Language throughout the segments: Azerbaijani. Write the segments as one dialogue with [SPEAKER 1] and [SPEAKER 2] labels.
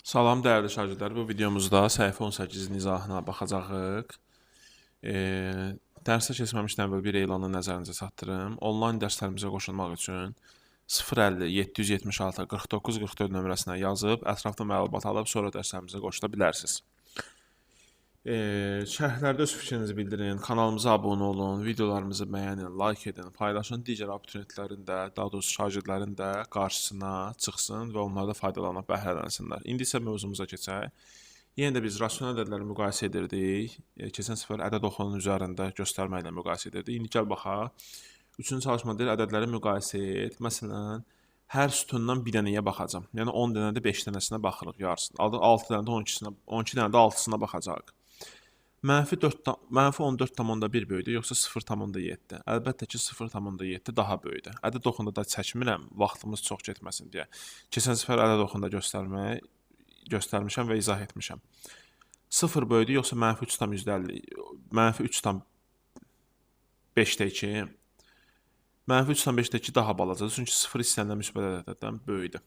[SPEAKER 1] Salam dəyərli şagirdlər, bu videomuzda səhifə 18-in izahına baxacağıq. Dərsə keçməmişdən əvvəl bir elanı nəzərinizə çatdırım. Onlayn dərslərimizə qoşulmaq üçün 050 776 49 44 nömrəsinə yazıb, ətraflı məlumat alıb, sonra dərslərimizə qoşula bilərsiniz. Şərhlərdə öz fikrinizi bildirin, kanalımıza abunə olun, videolarımızı bəyənin, like edin, paylaşın, digər abituriyentlərin də, daha doğrusu şagirdlərin də qarşısına çıxsın və onlar da faydalanıb bəhrələnsinlər. İndi isə mövzumuza keçək. Yenə də biz rasional ədədləri müqayisə edirdik. Keçən səfər ədəd oxunun üzərində göstərmə ilə müqayisə edirdik. İndi gəl baxaq. Üçüncü çalışma deyir, ədədləri müqayisə et. Məsələn, hər sütundan bir dənəyə baxacam. Yəni 10 dənədə 5 dənəsinə baxırıq yarısını. 6 dənədə 12 dənədə 6-sına baxacaq. Mənfi 14,1 böyükdür, yoxsa 0,7? Əlbəttə ki, 0,7 daha böyükdür. Ədəd oxunda da çəkmirəm, vaxtımız çox getməsin deyə. Keçən səfər ədəd oxunda göstərmişəm və izah etmişəm. 0 böyükdür, yoxsa mənfi 3,50? Mənfi 3,5-də 2. Mənfi 3,5-də 2 daha balacadır, çünki 0 istənilən müsbət ədəddən böyükdür.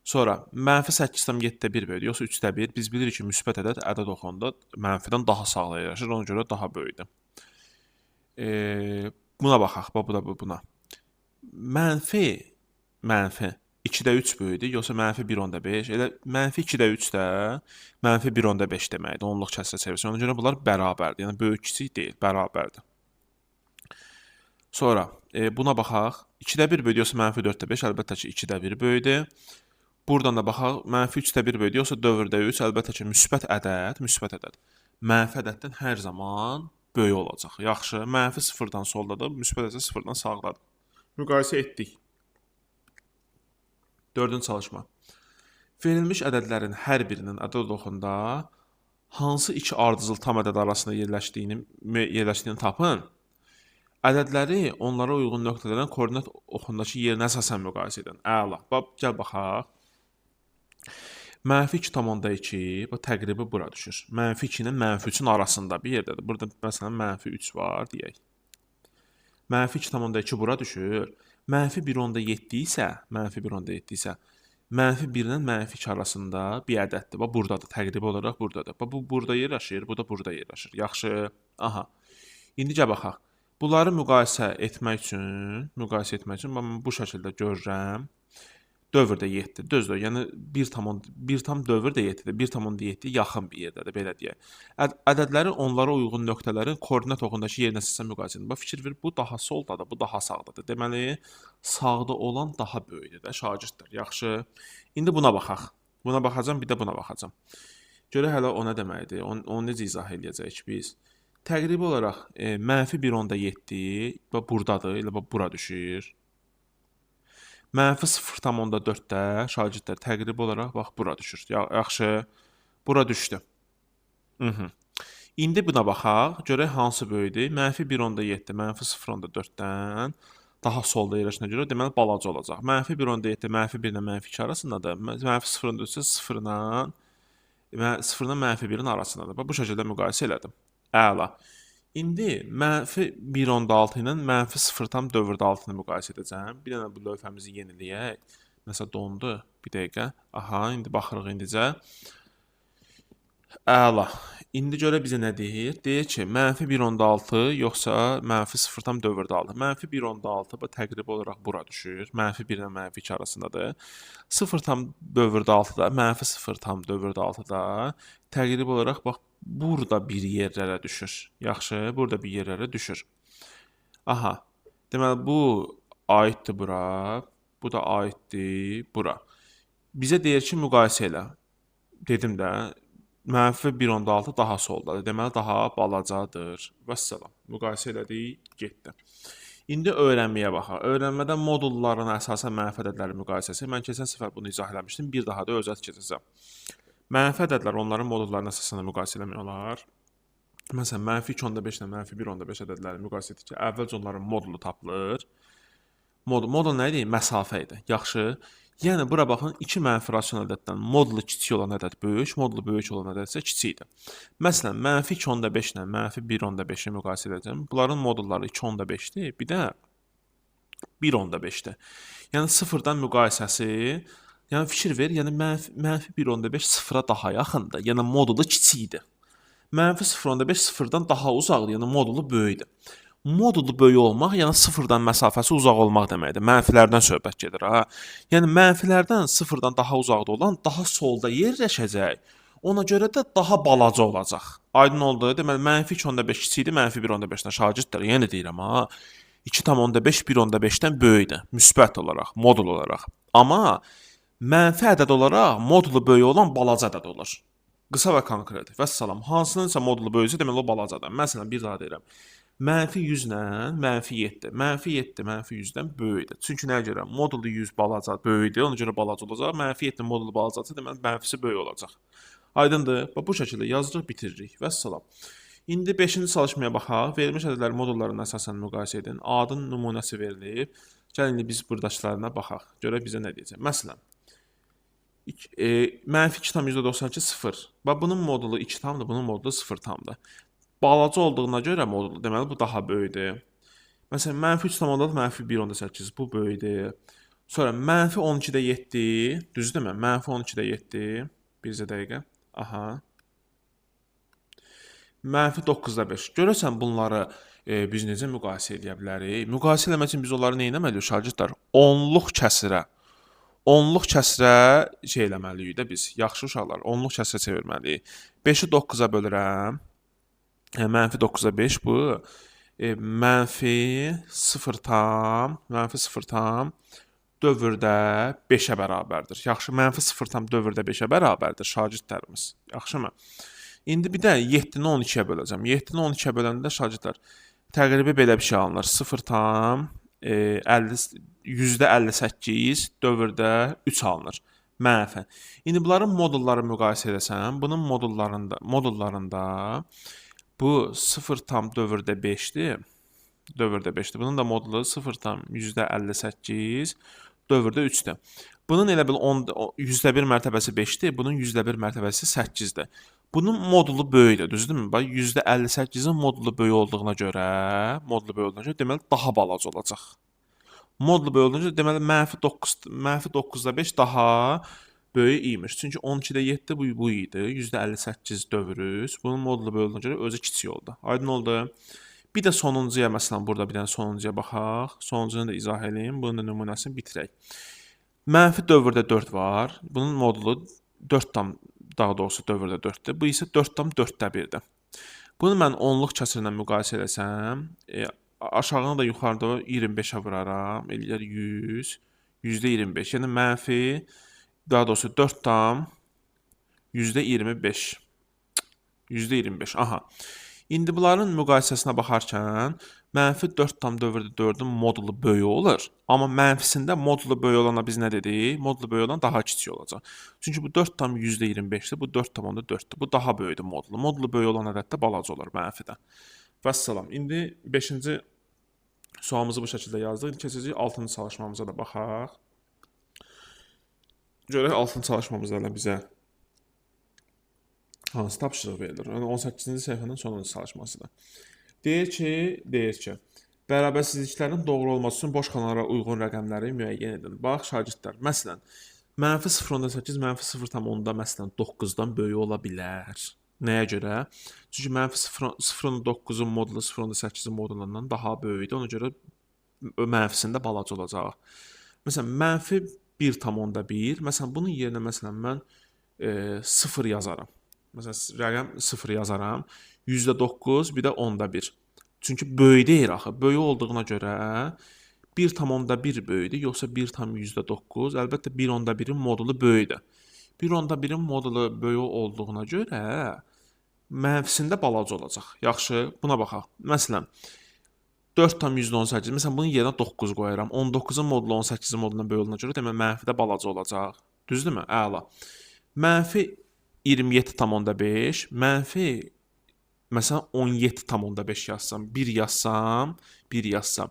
[SPEAKER 1] Sonra, mənfi 8,7-də 1 böyükdür, yoxsa 3-də 1. Biz bilirik ki, müsbət ədəd oxunda mənfidən daha sağda yerləşir, ona görə daha böyükdür. Buna baxaq, bu da buna. Mənfi 2-də 3 böyükdür, yoxsa mənfi 1,5. Elə mənfi 2-də 3 də mənfi 1,5 deməkdir, onluq kəsrə çevirsin. Ona görə bunlar bərabərdir, yəni böyük kiçik deyil, bərabərdir. Sonra, buna baxaq. 2-də 1 böyükdür, yoxsa mənfi 4-də 5, əlbəttə ki, 2-də 1 böyükdür. Buradan da baxaq, mənfi 3-də 1 böyükdür, yoxsa dövrdə 3, əlbəttə ki, müsbət ədəd mənfi ədəddən hər zaman böyük olacaq. Yaxşı, mənfi 0-dan soldadır, müsbət ədəd 0-dan sağdadır. Müqayisə etdik. Dördüncü çalışma. Verilmiş ədədlərin hər birinin ədəd oxunda hansı iki ardıcıl tam ədəd arasında yerləşdiyini tapın. Ədədləri onlara uyğun nöqtələrin koordinat oxundakı yerinə əsasən müqayisə edin. Əla. Gəl baxaq. Mənfi 2,2, bu təqribi bura düşür. Mənfi 2 ilə mənfi 3-ün arasında bir yerdədir. Burada məsələn mənfi 3 var, deyək. Mənfi 2,2 bura düşür. Mənfi 1,7 isə, mənfi 1 ilə mənfi 2 arasında bir ədəddir. Bax, buradadır, təqribi olaraq buradadır. Bax, bu burada yerləşir, bu da burada yerləşir. Yaxşı, aha. İndi gəl baxaq. Bunları müqayisə etmək üçün mən bu şəkildə görürəm. Dövr də 7, düzdür. Yəni 1 tam dövr də 7-dir. 1,7 yaxın bir yerdədir, belə deyək. Ədədləri onlara uyğun nöqtələrin koordinat oxundakı yerinə əsasən müqayisə edin. Bax, fikir ver, bu daha soldadır, bu daha sağdadır. Deməli, sağda olan daha böyükdür də, şagirddir. Yaxşı. İndi buna baxaq. Buna baxacam, bir də buna baxacam. Görək hələ o nə deməkdir, onu necə izah edəcəyik biz. Təqribi olaraq mənfi 1,7 buradadır, elə bura düşür. Mənfi 0,4-də şagirdlər təqribi olaraq bax, bura düşür. Yaxşı, bura düşdü. İndi buna baxaq, görək hansı böyükdür. Mənfi 1,7, mənfi 0,4-dən daha solda yerləşənə görə deməli balaca olacaq. Mənfi 1,7, mənfi 1 ilə mənfi 2 arasındadır. Mənfi 0,4 isə 0 ilə mənfi 1-in arasındadır. Bu şəkildə müqayisə elədim. Əla. İndi mənfi 1,6 ilə mənfi 0,4-ını müqayisə edəcəm. Bir dənə bu lövhəmizi yeniləyək. Nəsə dondu. Bir dəqiqə. Aha, indi baxırıq indicə. Əla. İndi görə bizə nə deyir? Deyir ki, mənfi 1,6 yoxsa mənfi 0,4. Mənfi 1,6 bu təqribi olaraq bura düşür. Mənfi 1 ilə mənfi 2 arasındadır. 0,4-da, mənfi 0,4-da təqribi olaraq bax, burada bir yerlərə düşür. Yaxşı, burada bir yerlərə düşür. Aha, deməli, bu aiddir bura, bu da aiddir bura. Bizə deyir ki, müqayisə elə. Dedim də, mənfi 1,6 daha soldadır, deməli, daha balacadır. Vəssalam, müqayisə elədik, getdi. İndi öyrənməyə baxaq. Öyrənmədə modulların əsasən mənfi ədədləri müqayisəsi. Mən keçən səfər bunu izah eləmişdim, bir daha da özət keçəcəm. Mənfi ədədlər onların modullarına əsasən müqayisə eləmək olar. Məsələn, mənfi 2,5 ilə mənfi 1,5 ədədləri müqayisə etdikcə əvvəlcə onların modulu tapılır. Modul nə idi? Məsafə idi. Yaxşı. Yəni, bura baxın, 2 mənfi rasional ədəddən modulu kiçik olan ədəd böyük, modulu böyük olan ədəd isə kiçikdir. Məsələn, mənfi 2,5 ilə mənfi 1,5-i müqayisə edəcəm. Bunların modulları 2,5-dir, bir də 1,5-dir. Yəni, sıfırdan müqayisəsi Yəni fikir ver, yəni mənfi 1.5 sıfıra daha yaxındır. Yəni modulu kiçikdir. Mənfi 0.5 sıfırdan daha uzaqdır, yəni modulu böyükdür. Modulu böyük olmaq, yəni sıfırdan məsafəsi uzaq olmaq deməkdir. Mənfilərdən söhbət gedir ha. Yəni mənfilərdən sıfırdan daha uzaqda olan daha solda yerləşəcək. Ona görə də daha balaca olacaq. Aydın oldu? Deməli mənfi 2.5 kiçikdir, mənfi 1.5-dən şagirddir. Yəni deyirəm ha. 2.5 1.5-dən böyükdür, müsbət olaraq, modul olaraq. Amma mənfi ədəd olaraq modulu böyük olan balaca ədəd olur. Qısa və konkret. Vəssalam. Hansınınsa modulu böyüksə, deməli o balacadır. Məsələn, bir daha deyirəm. Mənfi 100 ilə mənfi 7. Mənfi 7 mənfi 100-dən böyükdür. Çünki nəyə görə? Modulu 100 balaca böyükdür, ona görə balaca olacaq. Mənfi 7 modulu balacası, deməli mənfisi böyük olacaq. Aydındır? Bu şəkildə yazırıq, bitiririk. Vəssalam. İndi 5-ci çalışmaya baxaq. Verilmiş ədədlər modullarına əsasən müqayisə edin. A-nın nümunəsi verilib. Gəlin biz buradakılarına baxaq. Görək bizə nə deyəcək. Məsələn, mənfi 2,92 0. Bax, bunun modulu 2 tamdır, bunun modulu 0 tamdır. Balaca olduğuna görə modulu, deməli bu daha böyükdür. Məsələn, mənfi 3 tamamda mənfi 1,8, bu böyükdür. Sonra mənfi 12-də 7, düzdürmü? Mənfi 12-də 7, bircə dəqiqə. Aha. Mənfi 9-da 5. Görürsən bunları biz necə müqayisə edə bilərik? Müqayisə etmək üçün biz onları nə etməliyik şagirdlər? Onluq kəsrə şey eləməliyik də biz. Yaxşı uşaqlar, onluq kəsrə çevirməliyik. 5-i 9-a bölürəm. Mənfi 9-a 5 bu. Mənfi 0 tam dövrdə 5-ə bərabərdir. Yaxşı, mənfi 0 tam dövrdə 5-ə bərabərdir şagirdlərimiz. Yaxşımı? İndi bir də 7-ni 12-yə böləcəm. 7-ni 12-yə böləndə şagirdlər təqribi belə bir şey alınır. 0 tam %58 dövrdə 3 alınır. Mənfi. İndi bunların modulları müqayisə edəsəm, bunun modullarında bu 0 tam dövrdə 5-dir. Dövrdə 5-dir. Bunun da modulu 0 tam %58 dövrdə 3-dür. Bunun elə bil %1 mərtəbəsi 5-dir, bunun %1 mərtəbəsi 8-dir. Bunun modulu böyükdür, düzdürmü? Bax, %58-in modulu böyük olduğuna görə, deməli daha balaca olacaq. Modulu böyük olduğuna görə, deməli mənfi 9-da 5 daha böyük imiş. Çünki 12-də 7 bu idi, %58 dövrüz. Bunun modulu böyük olduğuna görə özü kiçik oldu. Aydın oldu? Bir də sonuncuya, məsələn, burada bir dənə sonuncuya baxaq. Sonuncunu da izah edeyim. Bunun da nümunəsini bitirək. Mənfi dövrdə 4 var. Bunun modulu 4 tam, daha doğrusu dövrdə 4-dür. Bu isə 4 tam 4-də 1-dir. Bunu mən onluq kəsrlə müqayisə etsəm, aşağıdan da yuxarıda 25-ə vuraram. Eləyər 100, %25. Yəni mənfi, daha doğrusu 4 tam %25. %25. Aha. İndi bunların müqayisəsinə baxarkən mənfi 4 tam dövrdə 4-ün modulu böyük olur. Amma mənfisində modulu böyük olana biz nə dedik? Modulu böyük olan daha kiçik olacaq. Çünki bu 4 tam %25-dir, bu 4 tam onda 4-dür. Bu daha böyükdür modulu. Modulu böyük olan ədəddə balaca olur mənfidə. Vəssalam. İndi 5-ci sualımızı bu şəkildə yazdıq. İndi keçəcəyik 6-cı çalışmamıza da baxaq. Görək 6-cı çalışmamızda da bizə hansı tapşırıq verilir? Yəni 18-ci səhifənin sonuncu çalışmasıdır. Deyir ki, bərabərsizliklərin doğru olması üçün boş xanalara uyğun rəqəmləri müəyyən edin. Bax, şagirdlər, məsələn, mənfi 0.8, mənfi 0.10-da məsələn 9-dan böyük ola bilər. Nəyə görə? Çünki mənfi 0.9-un modulu 0.8-in modulundan daha böyükdür. Ona görə mənfisində balaca olacaq. Məsələn, mənfi 1.1, məsələn, bunun yerinə məsələn mən 0 yazaram. Məsələn, rəqəm 0 yazaram. %9, bir də 10-da 1. Çünki böyük deyir axı. Böyük olduğuna görə 1,1 böyükdür, yoxsa 1,9. Əlbəttə 1,1-in modulu böyükdür. 1,1-in modulu böyük olduğuna görə mənfisində balaca olacaq. Yaxşı, buna baxaq. Məsələn, 4,18. Məsələn, bunun yerinə 9 qoyaram. 19-un modulu 18-in modulundan böyük olduğuna görə demək mənfidə balaca olacaq. Düzdürmü? Əla. Mənfi 27,5, mənfi məsələn 17,5 yazsam, 1 yazsam.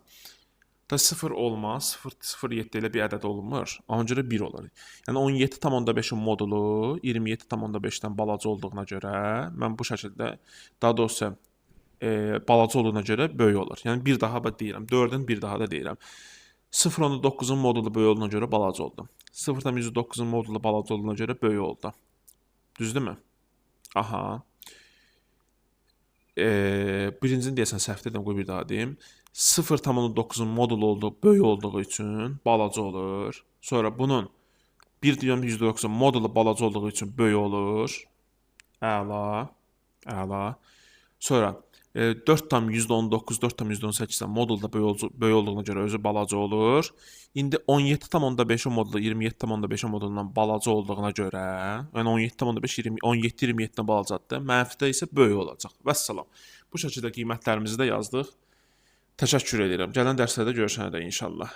[SPEAKER 1] Da 0 olmaz, 0,7 ilə bir ədəd olunmur. Ona görə 1 olur. Yəni 17,5-in modulu 27,5-dən balaca olduğuna görə mən bu şəkildə, daha doğrusu balaca olduğuna görə böyük olur. Yəni bir daha da deyirəm, 4-ün bir daha da deyirəm. 0,9-un modulu böyük olduğuna görə balaca oldu. 0,9-un modulu balaca olduğuna görə böyük oldu. Düzdürmü? Aha. Birincini deyəsən səhv dedim, qoy bir daha deyim. 0,9-un modulu böyük olduğu üçün balaca olur. Sonra bunun 1,9 modulu balaca olduğu üçün böyük olur. Əla. Əla. Sonra 4,19, 4,18-dən modul da böyük olduğuna görə özü balaca olur. İndi 17,5-in modulu 27,5-in modulundan balaca olduğuna görə, yəni 17,5 17-27-dən balacadır. Mənfidə isə böyük olacaq. Vəssalam. Bu şəkildə qiymətlərimizi də yazdıq. Təşəkkür edirəm. Gələn dərslərdə görüşənədək inşallah.